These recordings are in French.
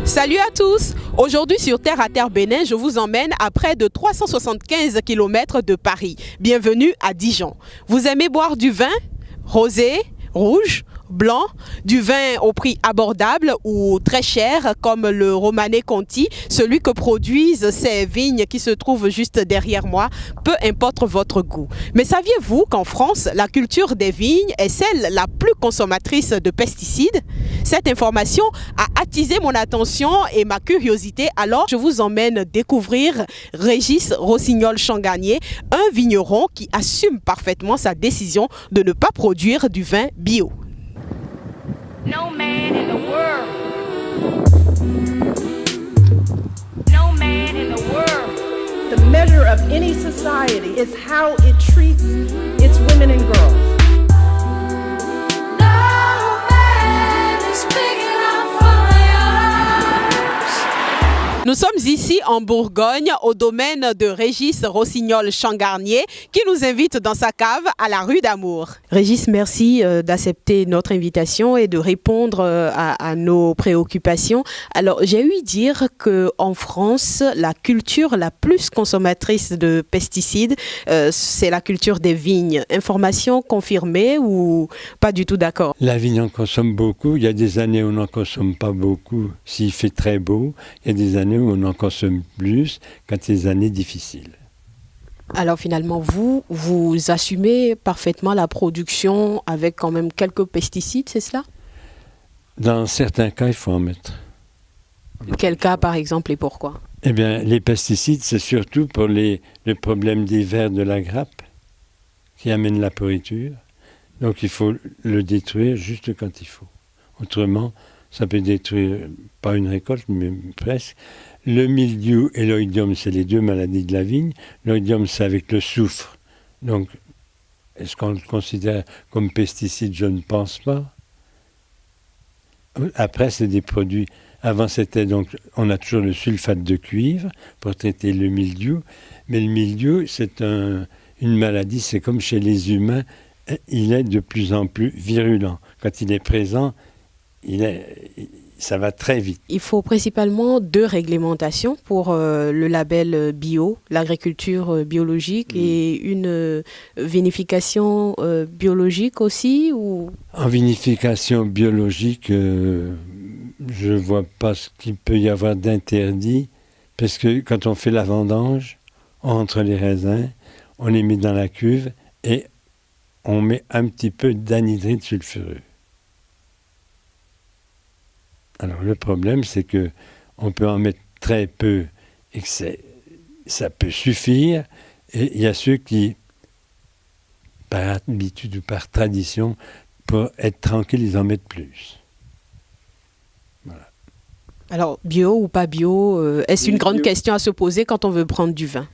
Salut à tous! Aujourd'hui sur Terre à Terre Bénin, je vous emmène à près de 375 km de Paris. Bienvenue à Dijon. Vous aimez boire du vin? Rosé, rouge, blanc, du vin au prix abordable ou très cher comme le Romanée Conti, celui que produisent ces vignes qui se trouvent juste derrière moi, peu importe votre goût. Mais saviez-vous qu'en France, la culture des vignes est celle la plus consommatrice de pesticides? Cette information a attisé mon attention et ma curiosité, alors je vous emmène découvrir Régis Rossignol-Changarnier, un vigneron qui assume parfaitement sa décision de ne pas produire du vin bio. No man in the world. No man in the world. The measure of any society is how it treats its women and girls. No man is big enough for yours. Nous sommes ici en Bourgogne, au domaine de Régis Rossignol-Changarnier, qui nous invite dans sa cave à la rue d'Amour. Régis, merci d'accepter notre invitation et de répondre à nos préoccupations. Alors, j'ai ouï dire qu'en France, la culture la plus consommatrice de pesticides, c'est la culture des vignes. Information confirmée ou pas du tout d'accord? La vigne en consomme beaucoup. Il y a des années où on n'en consomme pas beaucoup s'il fait très beau. Il y a des années où on en consomme plus quand c'est des années difficiles. Alors finalement, vous assumez parfaitement la production avec quand même quelques pesticides, c'est cela? Dans certains cas, il faut en mettre. Quel cas par exemple et pourquoi? Eh bien, les pesticides, c'est surtout pour le problème des vers de la grappe qui amène la pourriture. Donc il faut le détruire juste quand il faut. Autrement, ça peut détruire, pas une récolte, mais presque. Le mildiou et l'oïdium, c'est les deux maladies de la vigne. L'oïdium, c'est avec le soufre. Donc, est-ce qu'on le considère comme pesticide? Je ne pense pas. Après, c'est des produits. Avant, c'était donc, on a toujours le sulfate de cuivre pour traiter le mildiou. Mais le mildiou, c'est une maladie, c'est comme chez les humains, il est de plus en plus virulent. Quand il est présent, ça va très vite. Il faut principalement 2 réglementations pour le label bio, l'agriculture biologique, et une vinification biologique aussi ou... En vinification biologique, je ne vois pas ce qu'il peut y avoir d'interdit, parce que quand on fait la vendange, on entre les raisins, on les met dans la cuve et on met un petit peu d'anhydride sulfureux. Alors le problème, c'est que on peut en mettre très peu et que ça peut suffire. Et il y a ceux qui, par habitude ou par tradition, pour être tranquille, ils en mettent plus. Voilà. Alors, bio ou pas bio, est-ce une grande question à se poser quand on veut prendre du vin?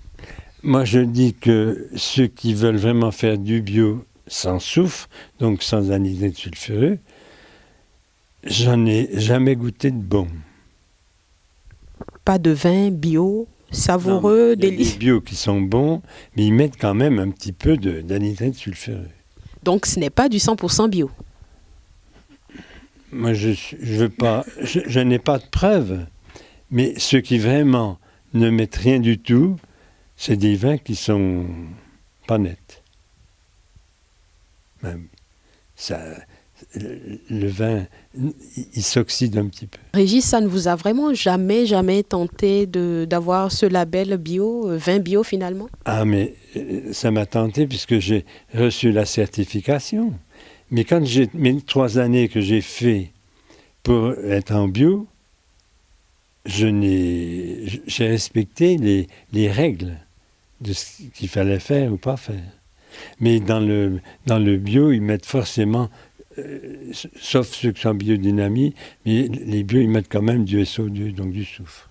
Moi, je dis que ceux qui veulent vraiment faire du bio sans soufre, donc sans anhydride sulfureux, j'en ai jamais goûté de bon. Pas de vin bio, savoureux, délicieux. Il y a délicieux. des bio qui sont bons, mais ils mettent quand même un petit peu d'anhydride sulfureux. Donc ce n'est pas du 100% bio. Moi, je veux pas, je n'ai pas de preuves, mais ceux qui vraiment ne mettent rien du tout, c'est des vins qui sont pas nets. Même ça. Le vin, il s'oxyde un petit peu. Régis, ça ne vous a vraiment jamais tenté d'avoir ce label bio, vin bio finalement? Ah, mais ça m'a tenté puisque j'ai reçu la certification. Mais quand mes 3 années que j'ai fait pour être en bio, j'ai respecté les règles de ce qu'il fallait faire ou pas faire. Mais dans le bio, ils mettent forcément... sauf ceux qui sont biodynamie, mais les bio, ils mettent quand même du SO2, donc du soufre.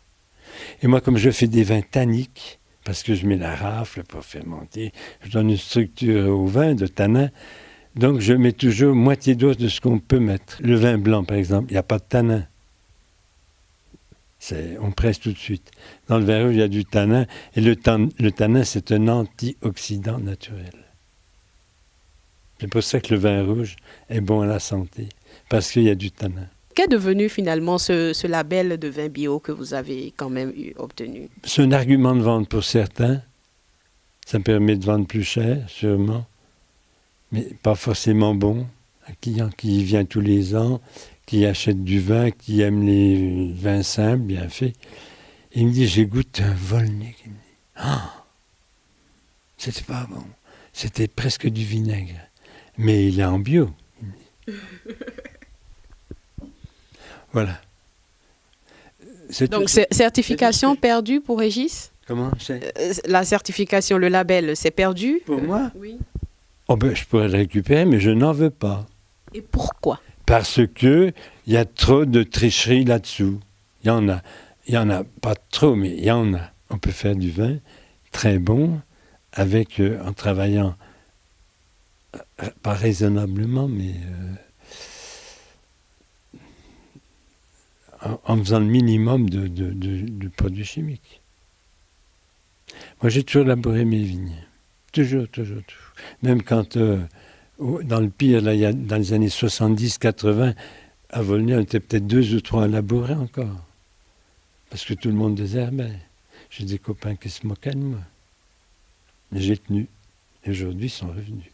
Et moi, comme je fais des vins tanniques, parce que je mets la rafle pour fermenter, je donne une structure au vin de tanin, donc je mets toujours moitié dose de ce qu'on peut mettre. Le vin blanc, par exemple, il n'y a pas de tanin. On presse tout de suite. Dans le vin rouge, il y a du tanin, et le tanin, c'est un antioxydant naturel. C'est pour ça que le vin rouge est bon à la santé, parce qu'il y a du tanin. Qu'est devenu finalement ce label de vin bio que vous avez quand même obtenu? C'est un argument de vente pour certains. Ça permet de vendre plus cher, sûrement, mais pas forcément bon. Un client qui vient tous les ans, qui achète du vin, qui aime les vins simples, bien faits. Il me dit, j'ai goûté un Volnay. Il me dit, ah, c'était pas bon. C'était presque du vinaigre. Mais il est en bio. Il me dit. Voilà. Donc, certification perdue pour Régis? Comment? La certification, le label, c'est perdu? Pour moi? Oui. Oh ben, je pourrais le récupérer, mais je n'en veux pas. Et pourquoi? Parce que il y a trop de tricherie là-dessous. Il y en a. Il y en a pas trop, mais il y en a. On peut faire du vin très bon avec, en travaillant, pas raisonnablement, mais en faisant le minimum de produits chimiques. Moi, j'ai toujours labouré mes vignes. Toujours. Même quand, dans le pire, là, dans les années 70-80, à Volnay, on était peut-être 2 ou 3 à labourer encore. Parce que tout le monde désherbait. J'ai des copains qui se moquaient de moi. Mais j'ai tenu. Et aujourd'hui, ils sont revenus.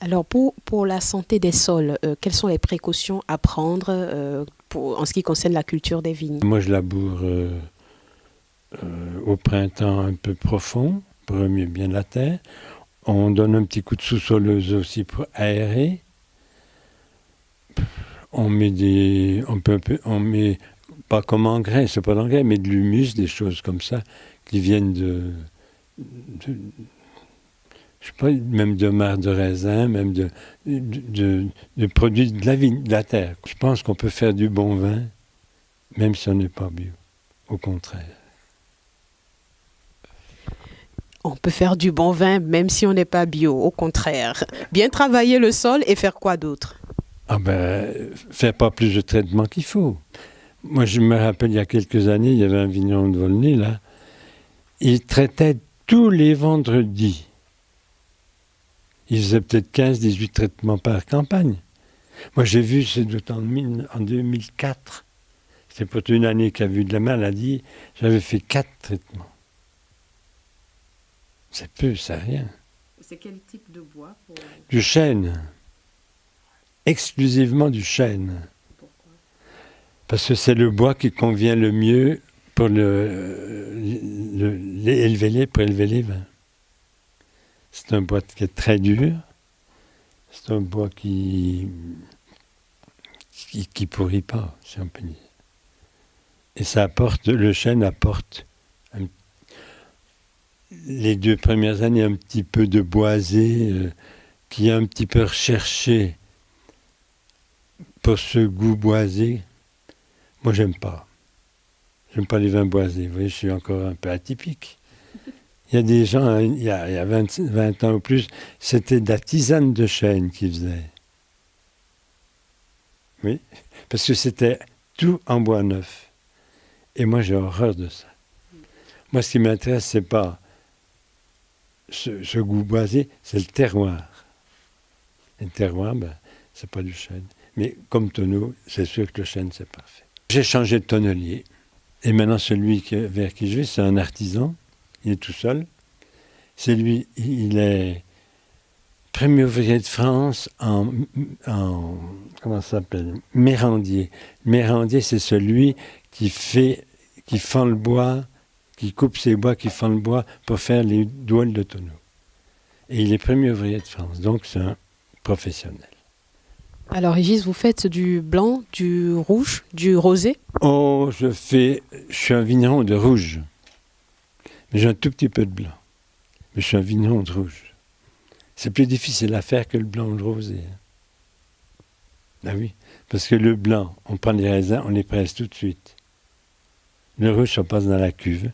Alors, pour la santé des sols, quelles sont les précautions à prendre en ce qui concerne la culture des vignes? Moi, je laboure au printemps un peu profond, pour remuer bien la terre. On donne un petit coup de sous-soleuse aussi pour aérer. On met pas comme engrais, c'est pas d'engrais, mais de l'humus, des choses comme ça, qui viennent je sais pas, même de marc de raisin, même de produits de la vigne, de la terre. Je pense qu'on peut faire du bon vin, même si on n'est pas bio. Au contraire. On peut faire du bon vin même si on n'est pas bio, au contraire. Bien travailler le sol et faire quoi d'autre? Ah ben, faire pas plus de traitements qu'il faut. Moi, je me rappelle, il y a quelques années, il y avait un vigneron de Volnay, là. Il traitait tous les vendredis. Il faisait peut-être 15-18 traitements par campagne. Moi, j'ai vu, c'est en 2004. C'était pour une année qui a vu de la maladie. J'avais fait 4 traitements. C'est peu, c'est rien. C'est quel type de bois Du chêne. Exclusivement du chêne. Pourquoi? Parce que c'est le bois qui convient le mieux pour élever les vins. C'est un bois qui est très dur. C'est un bois qui pourrit pas, si on peut dire. Et ça apporte, le chêne apporte les 2 premières années un petit peu de boisé qui est un petit peu recherché pour ce goût boisé. Moi, j'aime pas. J'aime pas les vins boisés. Vous voyez, je suis encore un peu atypique. Il y a des gens, il y a 20 ans ou plus, c'était de la tisane de chêne qu'ils faisaient. Oui, parce que c'était tout en bois neuf. Et moi, j'ai horreur de ça. Moi, ce qui m'intéresse, c'est pas ce goût boisé, c'est le terroir. Et le terroir, c'est pas du chêne. Mais comme tonneau, c'est sûr que le chêne, c'est parfait. J'ai changé de tonnelier. Et maintenant, celui vers qui je vais, c'est un artisan. Il est tout seul. C'est lui, il est premier ouvrier de France en comment ça s'appelle? Mérandier. Mérandier, c'est celui qui fend le bois, qui coupe ses bois, qui fend le bois pour faire les douelles de tonneau. Et il est premier ouvrier de France, donc c'est un professionnel. Alors Régis, vous faites du blanc, du rouge, du rosé? Oh, je suis un vigneron de rouge. Mais j'ai un tout petit peu de blanc. Mais je suis un vigneron de rouge. C'est plus difficile à faire que le blanc ou le rosé. Ah oui, parce que le blanc, on prend les raisins, on les presse tout de suite. Le rouge, ça passe dans la cuve.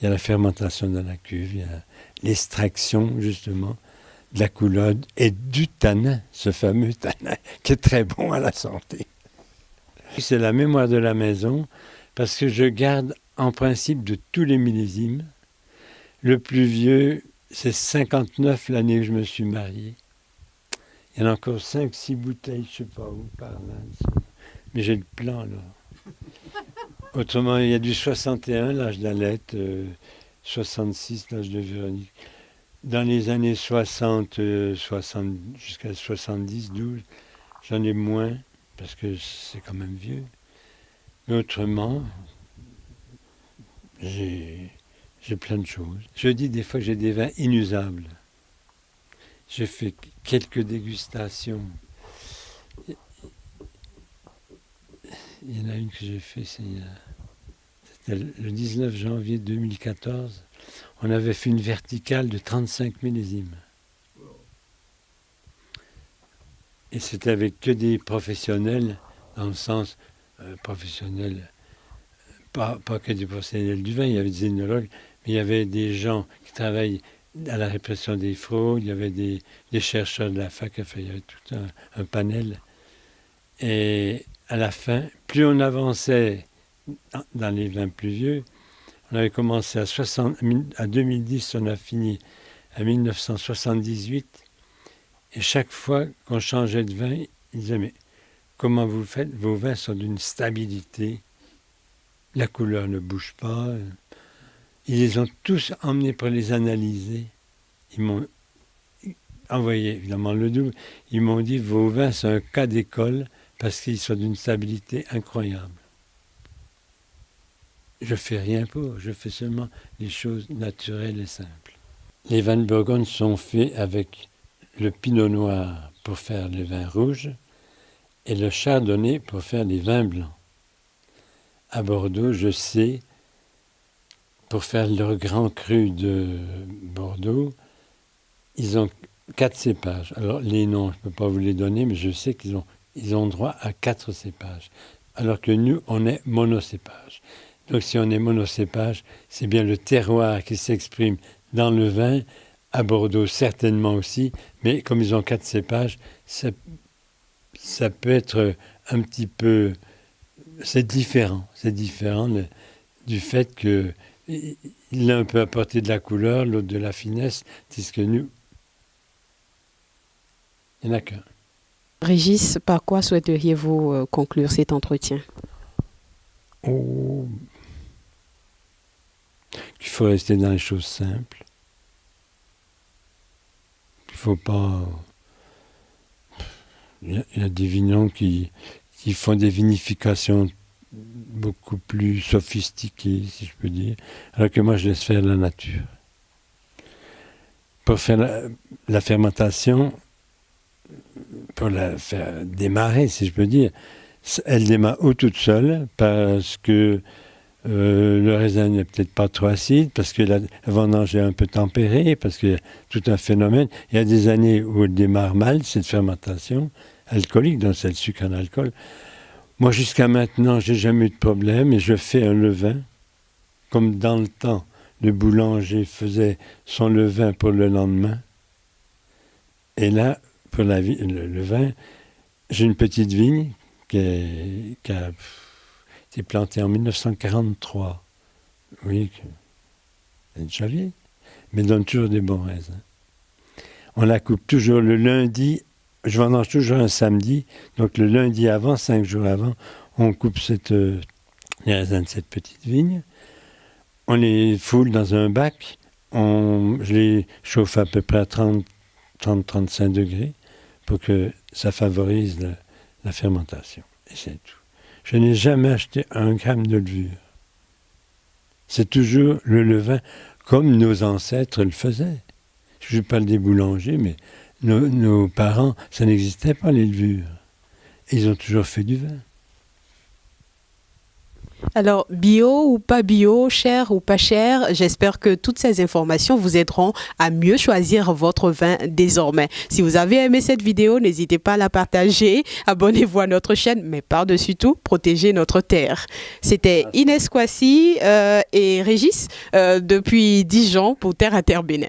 Il y a la fermentation dans la cuve, il y a l'extraction, justement, de la couleuvre et du tanin, ce fameux tanin, qui est très bon à la santé. C'est la mémoire de la maison, parce que je garde en principe de tous les millésimes. Le plus vieux, c'est 59, l'année où je me suis marié. Il y en a encore 5-6 bouteilles, je ne sais pas où, par là. Mais j'ai le plan, là. Autrement, il y a du 61, l'âge d'Alette, 66, l'âge de Véronique. Dans les années 60, 60 jusqu'à 70, 12, j'en ai moins, parce que c'est quand même vieux. Mais autrement, j'ai plein de choses. Je dis des fois que j'ai des vins inusables. J'ai fait quelques dégustations. Il y en a une que j'ai faite, c'était le 19 janvier 2014. On avait fait une verticale de 35 millésimes. Et c'était avec que des professionnels, dans le sens professionnel, pas que des professionnels du vin, il y avait des œnologues, mais il y avait des gens qui travaillent à la répression des fraudes, il y avait des chercheurs de la fac, enfin, il y avait tout un panel. Et à la fin, plus on avançait dans les vins plus vieux, on avait commencé à 2010, on a fini à 1978. Et chaque fois qu'on changeait de vin, ils disaient, mais comment vous faites? Vos vins sont d'une stabilité. La couleur ne bouge pas. Ils les ont tous emmenés pour les analyser. Ils m'ont envoyé, évidemment, le double. Ils m'ont dit, vos vins sont un cas d'école parce qu'ils sont d'une stabilité incroyable. Je fais rien pour, je fais seulement les choses naturelles et simples. Les vins de Bourgogne sont faits avec le pinot noir pour faire les vins rouges et le chardonnay pour faire les vins blancs. À Bordeaux, je sais, pour faire leur grand cru de Bordeaux, ils ont 4 cépages. Alors les noms, je ne peux pas vous les donner, mais je sais qu'ils ont droit à 4 cépages. Alors que nous, on est monocépage. Donc si on est monocépage, c'est bien le terroir qui s'exprime dans le vin, à Bordeaux certainement aussi, mais comme ils ont 4 cépages, ça peut être un petit peu... C'est différent du fait que l'un peut apporter de la couleur, l'autre de la finesse, tandis que nous, il n'y en a qu'un. Régis, par quoi souhaiteriez-vous conclure cet entretien? Oh. Qu'il faut rester dans les choses simples. Il ne faut pas... Il y a des vignerons qui font des vinifications beaucoup plus sophistiquées, si je peux dire, alors que moi, je laisse faire la nature. Pour faire la fermentation, pour la faire démarrer, si je peux dire, elle démarre toute seule parce que le raisin n'est peut-être pas trop acide, parce que la vendange est un peu tempérée, parce qu'il y a tout un phénomène. Il y a des années où elle démarre mal, cette fermentation alcoolique, donc c'est le sucre en alcool. Moi, jusqu'à maintenant, je n'ai jamais eu de problème et je fais un levain, comme dans le temps, le boulanger faisait son levain pour le lendemain. Et là, pour le vin, j'ai une petite vigne qui a été plantée en 1943. Vous voyez elle est déjà vieille, mais donne toujours des bons raisins. On la coupe toujours le lundi. Je vendange toujours un samedi, donc le lundi avant, 5 jours avant, on coupe les raisins de cette petite vigne. On les foule dans un bac, je les chauffe à peu près à 30-35 degrés pour que ça favorise la fermentation. Et c'est tout. Je n'ai jamais acheté 1 gramme de levure. C'est toujours le levain comme nos ancêtres le faisaient. Je parle des boulangers, mais nos parents, ça n'existait pas les levures. Ils ont toujours fait du vin. Alors, bio ou pas bio, cher ou pas cher, j'espère que toutes ces informations vous aideront à mieux choisir votre vin désormais. Si vous avez aimé cette vidéo, n'hésitez pas à la partager, abonnez-vous à notre chaîne, mais par-dessus tout, protégez notre terre. C'était Inès Kwasi et Régis depuis Dijon pour Terre à Terre Bénin.